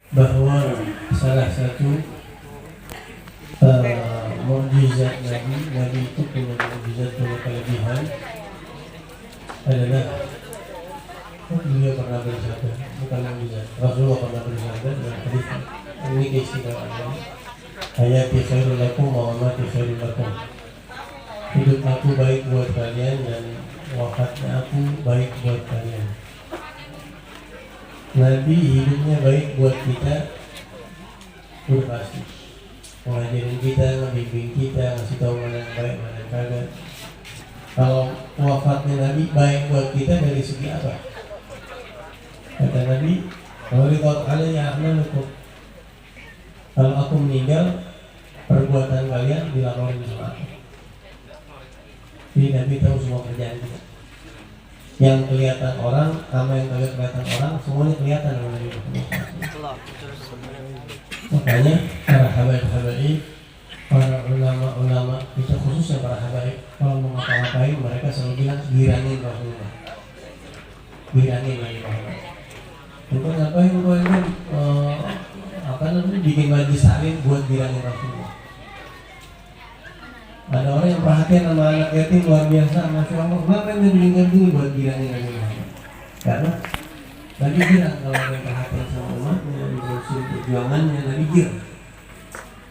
bahwa salah satu mukjizat Nabi itu punya mukjizat, punya kelebihan adalah beliau pernah bersabda, bukan mukjizat, Rasulullah pernah bersabda dalam hadis ini, keistimewaan hayati khairul lakum wa mamati khairul lakum, hidup aku baik buat kalian dan wafatnya aku baik buat kalian. Nabi hidupnya baik buat kita, udah pasti ngajarin kita, ngebimbing kita, ngasih tahu mana yang baik, mana yang kagak. Kalau wafatnya Nabi baik buat kita dari segi apa? Kata Nabi, "Wallahu alayya a'malukum." Kalau aku meninggal, perbuatan kalian dilaporin sama aku. Jadi Nabi tahu semua kerjaan kita. Yang kelihatan orang sama yang kagak kelihatan orang, semuanya kelihatan sama Nabi Muhammad. Makanya para habaib-habaib, para ulama-ulama, itu khususnya para habaib, kalau mau ngapa-ngapain mereka selalu bilang girangin Rasulullah, girangin Nabi Muhammad. Untuk ngapain kau ini bikin majlis taklim buat girangin Rasulullah. Ada orang yang perhatian sama anak yatim luar biasa, masya Allah. Kenapa yang meninggal ini buat girangin Nabi Muhammad? Karena Nabi girang kalau ada yang perhatian sama umatnya, diurusin perjuangannya, Nabi girang.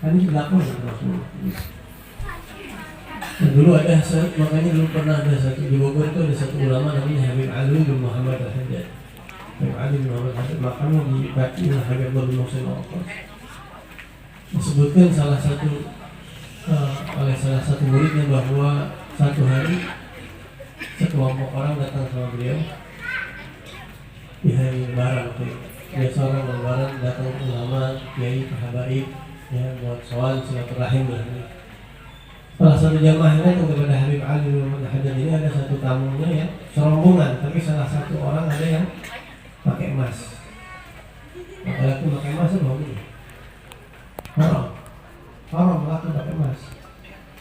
Kan itu lapor sama Rasulullah. Dan dulu ada, makanya dulu pernah ada satu di Bogor itu ada satu ulama namanya Habib Ali bin Muhammad Al-Hajjaj. Habib Ali bin Muhammad Al-Hajjaj, makanya dibagi oleh Habib Abdul Muhsin Al-Aqas. Disebutkan oleh salah satu muridnya bahwa satu hari sekelompok orang datang sama beliau di hari Lebaran. Biasa orang Lebaran datang ke ulama, kiai, habaib, ya buat soal silaturahim lah. Salah satu jamaah itu kepada Habib Ali bin Muhammad Al-Hajjaj ini ada satu tamunya ya serombongan, tapi salah satu orang ada yang pakai emas. Laki-laki pakai emas itu haram laki pakai emas.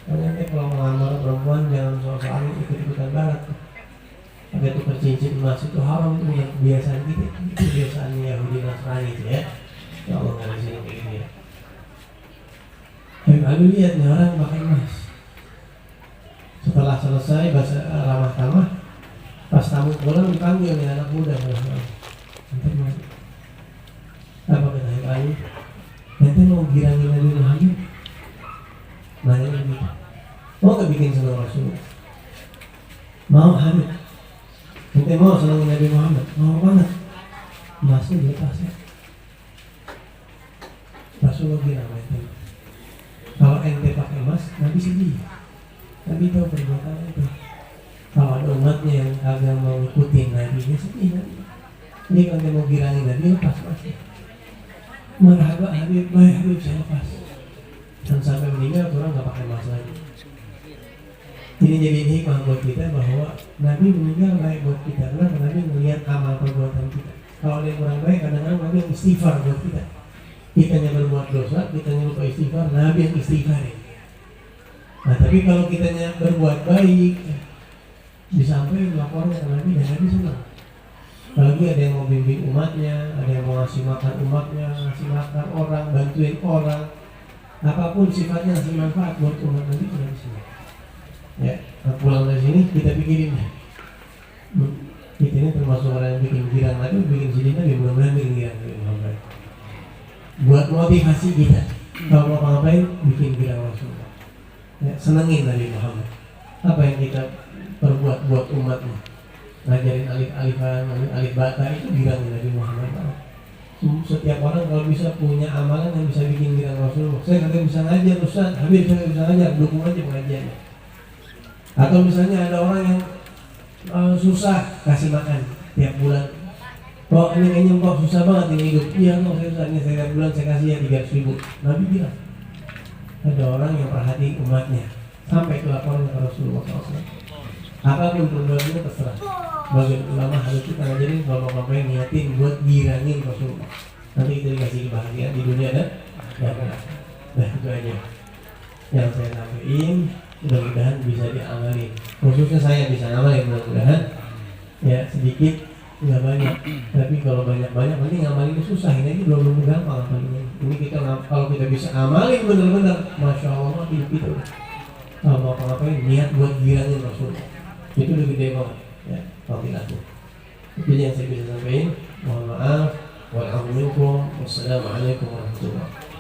Nanti kalau melamar perempuan jangan soal-soal ikut-ikutan barat. Pakai tukar cincin emas itu haram, itu yang kebiasaan kita, itu kebiasaannya Yahudi Nasrani itu ya. Ya Allah nggak di sini kayak gini ya. Habib lihat nih orang pakai emas. Setelah selesai bahasa ramah tamah, pas tamu pulang dipanggil nih anak muda. Nanti mau apa kata Habib Ali? Nanti mau girangin Nabi Muhammad. Nanya lagi, mau gak bikin senang Rasulullah? Mau Habib. Nanti mau senangin Nabi Muhammad? Mau banget. Emasnya dilepas ya. Rasulullah bilang ente, kalau ente pakai emas, Nabi sedih. Nabi tahu perbuatan itu. Kalau ada umatnya yang agak mau ikutin Nabi, dia sedih Nabi. Jadi kalau ente mau girangin Nabi, lepas emasnya. Marhaba Habib, baik Habib saya lepas. Dan sampai meninggal orang nggak pakai emas lagi. Ini jadi hikmah buat kita bahwa Nabi meninggal baik buat kita. Karena Nabi melihat amal perbuatan kita. Kalau ada yang kurang baik, kadang-kadang Nabi yang istighfar buat kita. Kita yang berbuat dosa, kita yang lupa istighfar, Nabi yang istighfar. Nah tapi kalau kita yang berbuat baik, disampaikan laporan ke Nabi dan Nabi senang. Apalagi ada yang mau bimbing umatnya, ada yang mau ngasih makan umatnya, ngasih makan orang, bantuin orang, apapun sifatnya ngasih manfaat buat umat Nabi kita di sini. Ya, pulang dari sini kita pikirin ya. Kita ini termasuk orang yang bikin girang Nabi, bikin sini Nabi, mudah-mudahan bikin girang Nabi. Buat motivasi kita, kalau mau ngapain, bikin girang Rasulullah. Ya, senengin Nabi Muhammad. Apa yang kita perbuat buat umatnya, ngajarin alif-alifan, alif bata itu girang Nabi Muhammad. Setiap orang kalau bisa punya amalan yang bisa bikin girang Rasulullah. Saya kagak bisa ngajar Ustaz, Habib saya bisa ngajar, dukung aja pengajiannya. Atau misalnya ada orang yang susah kasih makan tiap bulan. Kok ini kayaknya kok susah banget ini hidup. Iya kok saya susah ini, saya tiap bulan saya kasih ya 300.000. Nabi bilang ada orang yang perhati umatnya sampai ke laporan ke Rasulullah SAW. Apapun perbuatannya terserah. Bagian ulama harus kita ngajarin kalau ngapain niatin buat girangin Rasulullah. Nanti kita dikasih kebahagiaan di dunia dan akhirat. Nah itu aja yang saya sampaikan. Mudah-mudahan bisa diamalin. Khususnya saya bisa ngamalin mudah-mudahan. Ya sedikit nggak banyak. Tapi kalau banyak-banyak nanti ngamalinnya susah. Ini aja belum gampang ngamalinnya. Ini kita kalau kita bisa amalin benar-benar, masya Allah hidup kita. Kalau mau ngapain niat buat girangin Rasul. Itu udah gede banget. Ya, kalau aku. Itu yang saya bisa sampaikan. Mohon maaf. Wassalamualaikum warahmatullahi wabarakatuh.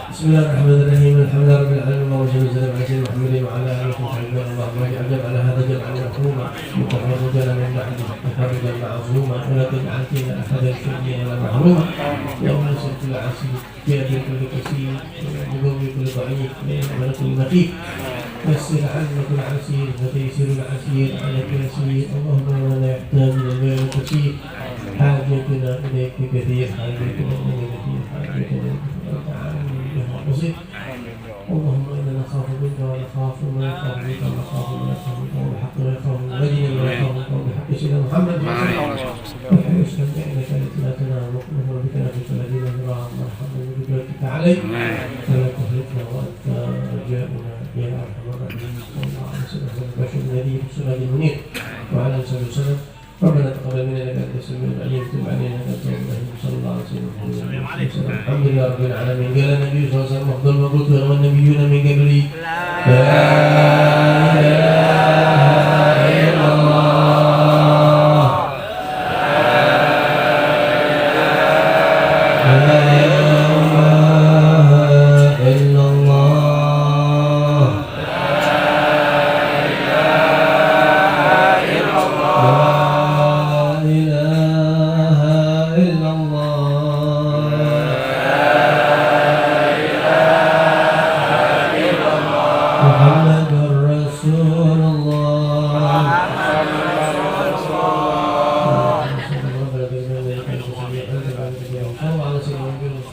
Bismillahirrahmanirrahim. Alhamdulillahirabbil alamin. Wa sallallahu alaihi Muhammadin wa ala alihi wa sahbihi. Allahumma ij'al ala hadha jam'an marhuma mutafarrijan min ba'di tafarrujan ma'zuma wa la taj'al fina ahadan shay'an la mahruma. Ya Allah sirtul asir ya bi kulli kasir wa bi kulli dha'if wa la kulli matif. يسر عنا كل عسير وتيسير العسير على كل يسير. اللهم لا يحتاج الى غير كثير حاجتنا اليك كثير حاجتنا اليك كثير حاجتنا تعالى بها بسيط. اللهم انا نخاف منك ونخاف ما يخاف منك ونخاف ما يخاف منك وبحق ما يخاف من نجنا ما يخاف منك وبحق سيدنا محمد وحرصنا بانك لا تنام مقبل بك نبيك الذين نراهم مرحبا بك عليك فلا تهلكنا وانت رجاؤنا يا ارحم الراحمين. صلى الله عليه وسلم البشر النبي السراج المنير وعلى اله وصحبه وسلم. ربنا تقبل منا انك انت السميع العليم وتب علينا انك انت التواب الرحيم. صلى الله عليه وسلم. الحمد لله رب العالمين. قال النبي صلى الله عليه وسلم افضل ما قلت له النبيون من قبلي لا اله الا الله لا اله الا الله محمد رسول الله. صلى الله عليه وسلم.